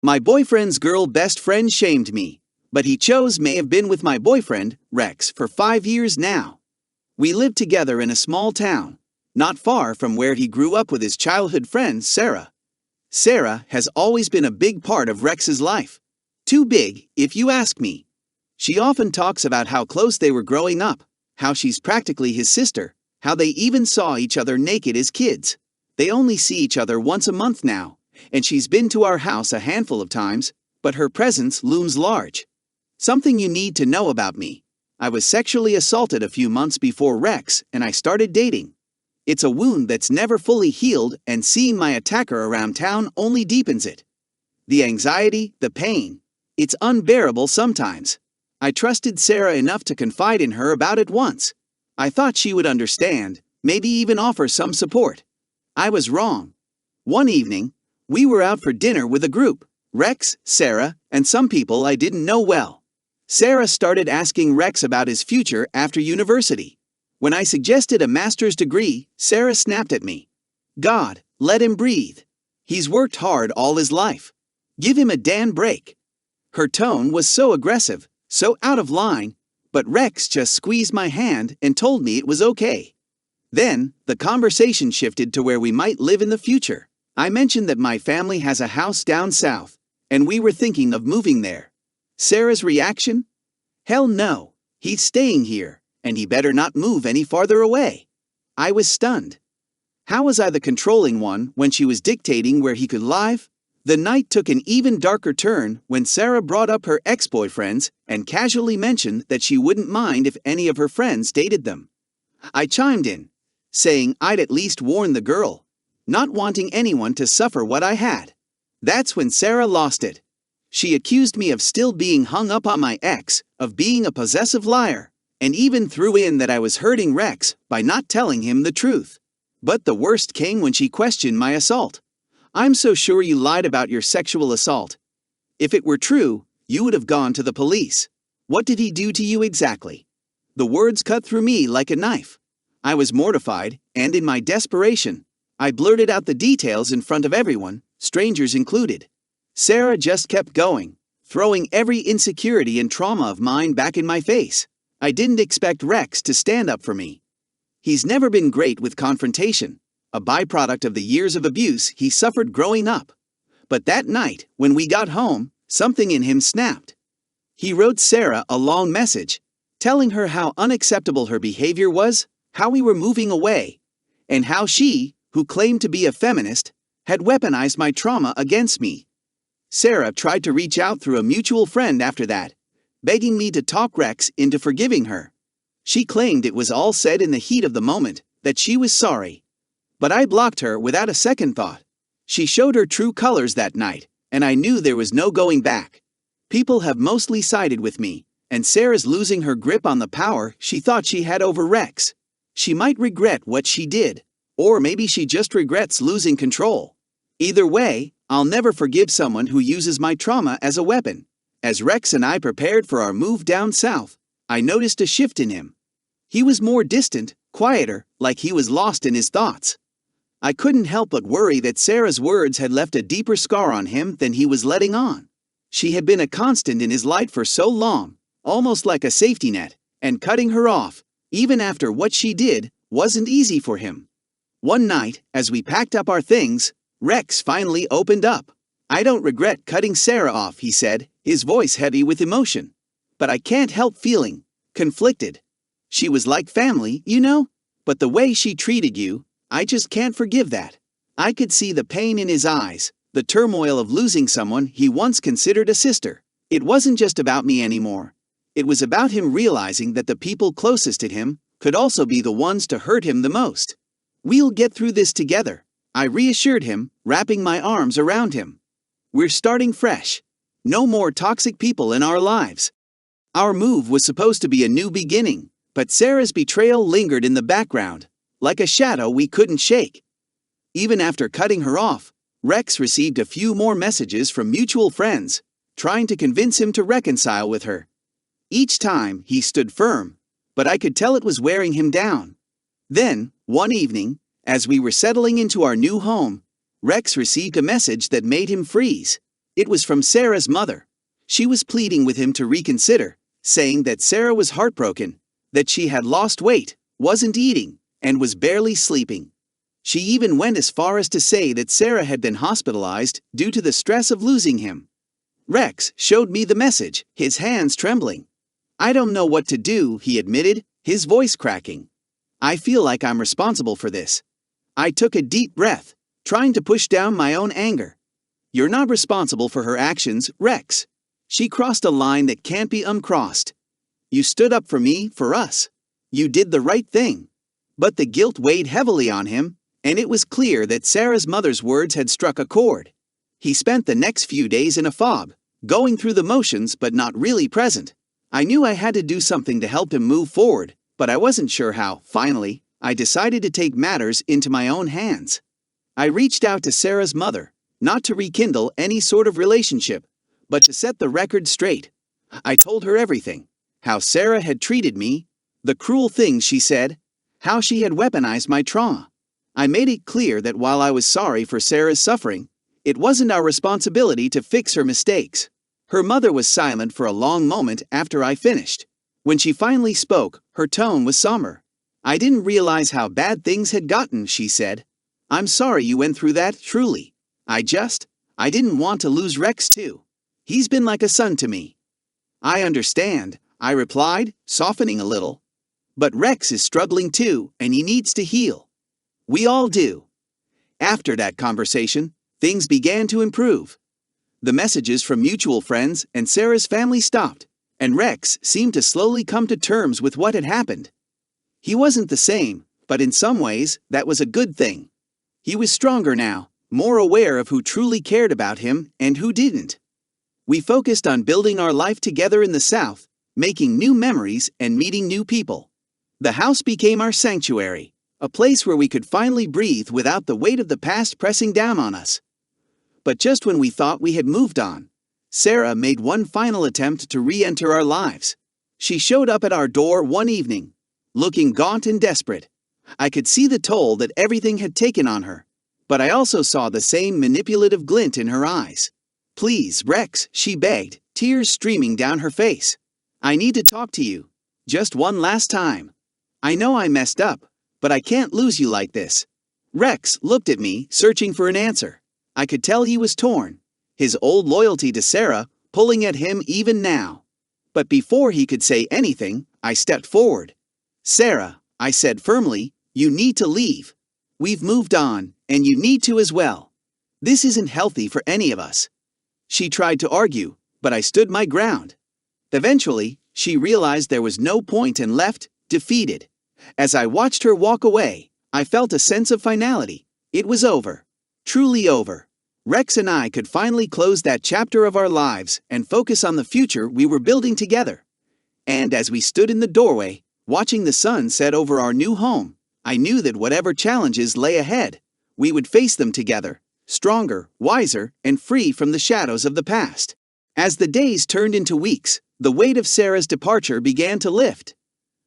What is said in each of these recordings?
My boyfriend's girl best friend shamed me, but he chose may have been with my boyfriend, Rex, for 5 years now. We lived together in a small town, not far from where he grew up with his childhood friend, Sarah. Sarah has always been a big part of Rex's life. Too big, if you ask me. She often talks about how close they were growing up, how she's practically his sister, how they even saw each other naked as kids. They only see each other once a month now, and she's been to our house a handful of times, but her presence looms large. Something you need to know about me. I was sexually assaulted a few months before Rex and I started dating. It's a wound that's never fully healed, and seeing my attacker around town only deepens it. The anxiety, the pain. It's unbearable sometimes. I trusted Sarah enough to confide in her about it once. I thought she would understand, maybe even offer some support. I was wrong. One evening, we were out for dinner with a group, Rex, Sarah, and some people I didn't know well. Sarah started asking Rex about his future after university. When I suggested a master's degree, Sarah snapped at me. God, let him breathe. He's worked hard all his life. Give him a damn break. Her tone was so aggressive, so out of line, but Rex just squeezed my hand and told me it was okay. Then, the conversation shifted to where we might live in the future. I mentioned that my family has a house down south, and we were thinking of moving there. Sarah's reaction? Hell no, he's staying here, and he better not move any farther away. I was stunned. How was I the controlling one when she was dictating where he could live? The night took an even darker turn when Sarah brought up her ex-boyfriends and casually mentioned that she wouldn't mind if any of her friends dated them. I chimed in, saying I'd at least warn the girl, not wanting anyone to suffer what I had. That's when Sarah lost it. She accused me of still being hung up on my ex, of being a possessive liar, and even threw in that I was hurting Rex by not telling him the truth. But the worst came when she questioned my assault. I'm so sure you lied about your sexual assault. If it were true, you would have gone to the police. What did he do to you exactly? The words cut through me like a knife. I was mortified, and in my desperation, I blurted out the details in front of everyone, strangers included. Sarah just kept going, throwing every insecurity and trauma of mine back in my face. I didn't expect Rex to stand up for me. He's never been great with confrontation, a byproduct of the years of abuse he suffered growing up. But that night, when we got home, something in him snapped. He wrote Sarah a long message, telling her how unacceptable her behavior was, how we were moving away, and how she, who claimed to be a feminist, had weaponized my trauma against me. Sarah tried to reach out through a mutual friend after that, begging me to talk Rex into forgiving her. She claimed it was all said in the heat of the moment, that she was sorry. But I blocked her without a second thought. She showed her true colors that night, and I knew there was no going back. People have mostly sided with me, and Sarah's losing her grip on the power she thought she had over Rex. She might regret what she did, or maybe she just regrets losing control. Either way, I'll never forgive someone who uses my trauma as a weapon. As Rex and I prepared for our move down south, I noticed a shift in him. He was more distant, quieter, like he was lost in his thoughts. I couldn't help but worry that Sarah's words had left a deeper scar on him than he was letting on. She had been a constant in his life for so long, almost like a safety net, and cutting her off, even after what she did, wasn't easy for him. One night, as we packed up our things, Rex finally opened up. I don't regret cutting Sarah off, he said, his voice heavy with emotion. But I can't help feeling conflicted. She was like family, you know? But the way she treated you, I just can't forgive that. I could see the pain in his eyes, the turmoil of losing someone he once considered a sister. It wasn't just about me anymore. It was about him realizing that the people closest to him could also be the ones to hurt him the most. We'll get through this together, I reassured him, wrapping my arms around him. We're starting fresh. No more toxic people in our lives. Our move was supposed to be a new beginning, but Sarah's betrayal lingered in the background, like a shadow we couldn't shake. Even after cutting her off, Rex received a few more messages from mutual friends, trying to convince him to reconcile with her. Each time, he stood firm, but I could tell it was wearing him down. Then, one evening, as we were settling into our new home, Rex received a message that made him freeze. It was from Sarah's mother. She was pleading with him to reconsider, saying that Sarah was heartbroken, that she had lost weight, wasn't eating, and was barely sleeping. She even went as far as to say that Sarah had been hospitalized due to the stress of losing him. Rex showed me the message, his hands trembling. "I don't know what to do," he admitted, his voice cracking. "I feel like I'm responsible for this." I took a deep breath, trying to push down my own anger. "You're not responsible for her actions, Rex. She crossed a line that can't be uncrossed. You stood up for me, for us. You did the right thing." But the guilt weighed heavily on him, and it was clear that Sarah's mother's words had struck a chord. He spent the next few days in a fog, going through the motions but not really present. I knew I had to do something to help him move forward, but I wasn't sure how. Finally, I decided to take matters into my own hands. I reached out to Sarah's mother, not to rekindle any sort of relationship, but to set the record straight. I told her everything. How Sarah had treated me, the cruel things she said, how she had weaponized my trauma. I made it clear that while I was sorry for Sarah's suffering, it wasn't our responsibility to fix her mistakes. Her mother was silent for a long moment after I finished. When she finally spoke, her tone was somber. "I didn't realize how bad things had gotten," she said. "I'm sorry you went through that, truly. I didn't want to lose Rex too. He's been like a son to me." "I understand," I replied, softening a little. "But Rex is struggling too, and he needs to heal. We all do." After that conversation, things began to improve. The messages from mutual friends and Sarah's family stopped, and Rex seemed to slowly come to terms with what had happened. He wasn't the same, but in some ways, that was a good thing. He was stronger now, more aware of who truly cared about him and who didn't. We focused on building our life together in the South, making new memories and meeting new people. The house became our sanctuary, a place where we could finally breathe without the weight of the past pressing down on us. But just when we thought we had moved on, Sarah made one final attempt to re-enter our lives. She showed up at our door one evening, looking gaunt and desperate. I could see the toll that everything had taken on her, but I also saw the same manipulative glint in her eyes. "Please, Rex," she begged, tears streaming down her face. "I need to talk to you. Just one last time. I know I messed up, but I can't lose you like this." Rex looked at me, searching for an answer. I could tell he was torn, his old loyalty to Sarah pulling at him even now. But before he could say anything, I stepped forward. "Sarah," I said firmly, "you need to leave. We've moved on, and you need to as well. This isn't healthy for any of us." She tried to argue, but I stood my ground. Eventually, she realized there was no point and left, defeated. As I watched her walk away, I felt a sense of finality. It was over. Truly over. Rex and I could finally close that chapter of our lives and focus on the future we were building together. And as we stood in the doorway, watching the sun set over our new home, I knew that whatever challenges lay ahead, we would face them together, stronger, wiser, and free from the shadows of the past. As the days turned into weeks, the weight of Sarah's departure began to lift.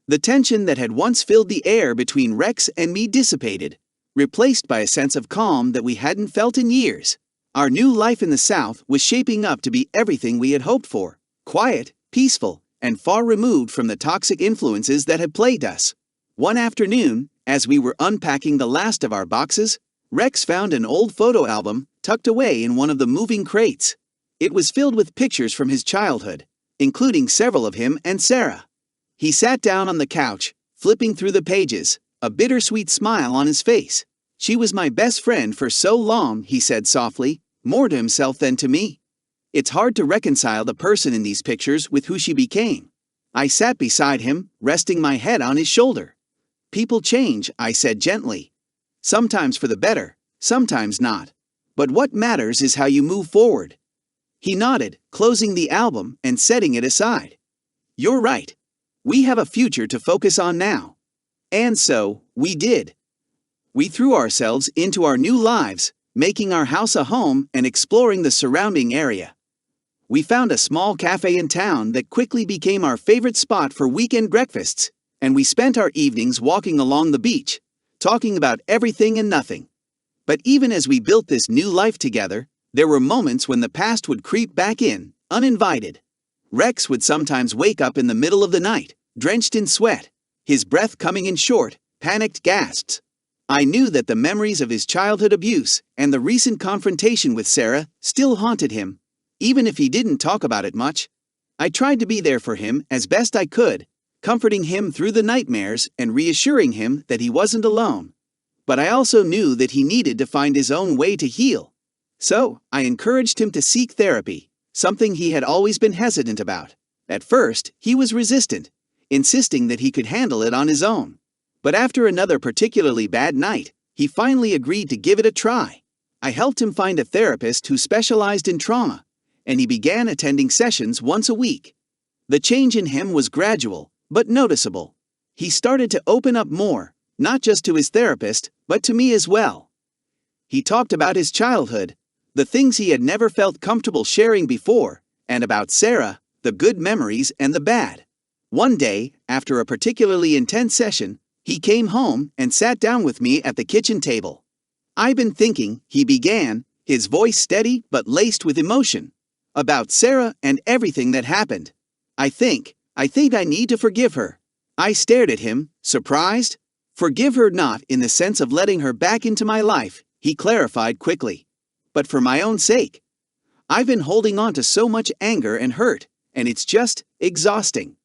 The tension that had once filled the air between Rex and me dissipated, replaced by a sense of calm that we hadn't felt in years. Our new life in the South was shaping up to be everything we had hoped for: quiet, peaceful, and far removed from the toxic influences that had plagued us. One afternoon, as we were unpacking the last of our boxes, Rex found an old photo album tucked away in one of the moving crates. It was filled with pictures from his childhood, including several of him and Sarah. He sat down on the couch, flipping through the pages, a bittersweet smile on his face. "She was my best friend for so long," he said softly, more to himself than to me. "It's hard to reconcile the person in these pictures with who she became." I sat beside him, resting my head on his shoulder. "People change," I said gently. "Sometimes for the better, sometimes not. But what matters is how you move forward." He nodded, closing the album and setting it aside. "You're right. We have a future to focus on now." And so, we did. We threw ourselves into our new lives, making our house a home and exploring the surrounding area. We found a small cafe in town that quickly became our favorite spot for weekend breakfasts, and we spent our evenings walking along the beach, talking about everything and nothing. But even as we built this new life together, There were moments when the past would creep back in, uninvited. Rex would sometimes wake up in the middle of the night, drenched in sweat, his breath coming in short, panicked gasps. I knew that the memories of his childhood abuse and the recent confrontation with Sarah still haunted him, even if he didn't talk about it much. I tried to be there for him as best I could, comforting him through the nightmares and reassuring him that he wasn't alone. But I also knew that he needed to find his own way to heal. So, I encouraged him to seek therapy, something he had always been hesitant about. At first, he was resistant, insisting that he could handle it on his own. But after another particularly bad night, he finally agreed to give it a try. I helped him find a therapist who specialized in trauma, and he began attending sessions once a week. The change in him was gradual, but noticeable. He started to open up more, not just to his therapist, but to me as well. He talked about his childhood, the things he had never felt comfortable sharing before, and about Sarah, the good memories and the bad. One day, after a particularly intense session, he came home and sat down with me at the kitchen table. "I've been thinking," he began, his voice steady but laced with emotion, "about Sarah and everything that happened. I think I need to forgive her." I stared at him, surprised. "Forgive her not in the sense of letting her back into my life," he clarified quickly, "but for my own sake. I've been holding on to so much anger and hurt, and it's just exhausting.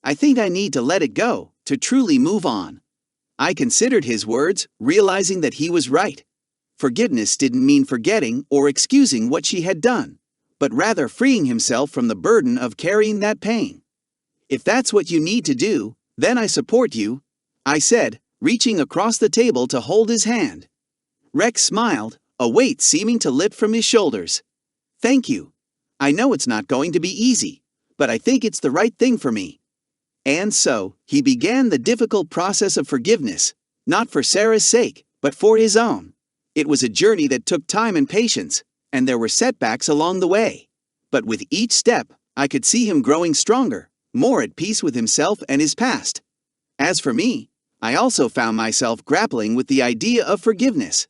I think I need to let it go, to truly move on." I considered his words, realizing that he was right. Forgiveness didn't mean forgetting or excusing what she had done, but rather freeing himself from the burden of carrying that pain. "If that's what you need to do, then I support you," I said, reaching across the table to hold his hand. Rex smiled, a weight seeming to lift from his shoulders. "Thank you. I know it's not going to be easy, but I think it's the right thing for me." And so, he began the difficult process of forgiveness, not for Sarah's sake, but for his own. It was a journey that took time and patience, and there were setbacks along the way. But with each step, I could see him growing stronger, more at peace with himself and his past. As for me, I also found myself grappling with the idea of forgiveness.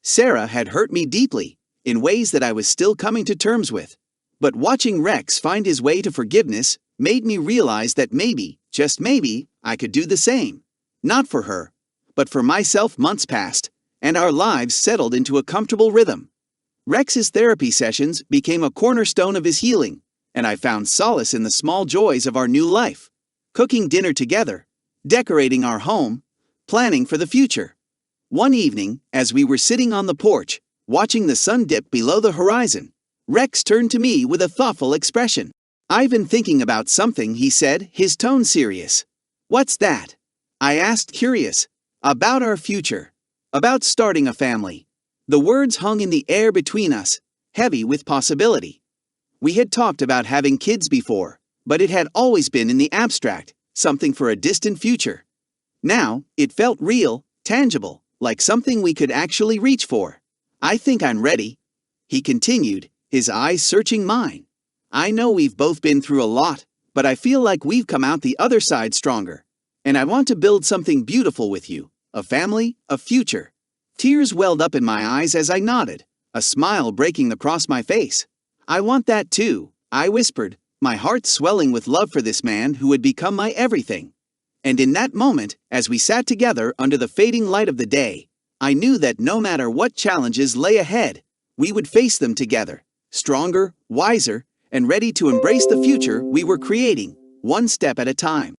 Sarah had hurt me deeply, in ways that I was still coming to terms with. But watching Rex find his way to forgiveness made me realize that maybe, just maybe, I could do the same. Not for her, but for myself. Months passed, and our lives settled into a comfortable rhythm. Rex's therapy sessions became a cornerstone of his healing, and I found solace in the small joys of our new life. Cooking dinner together, decorating our home, planning for the future. One evening, as we were sitting on the porch, watching the sun dip below the horizon, Rex turned to me with a thoughtful expression. "I've been thinking about something," he said, his tone serious. "What's that?" I asked, curious. "About our future. About starting a family." The words hung in the air between us, heavy with possibility. We had talked about having kids before, but it had always been in the abstract, something for a distant future. Now, it felt real, tangible, like something we could actually reach for. "I think I'm ready," he continued, his eyes searching mine. "I know we've both been through a lot, but I feel like we've come out the other side stronger. And I want to build something beautiful with you, a family, a future." Tears welled up in my eyes as I nodded, a smile breaking across my face. "I want that too," I whispered, my heart swelling with love for this man who had become my everything. And in that moment, as we sat together under the fading light of the day, I knew that no matter what challenges lay ahead, we would face them together, stronger, wiser, and ready to embrace the future we were creating, one step at a time.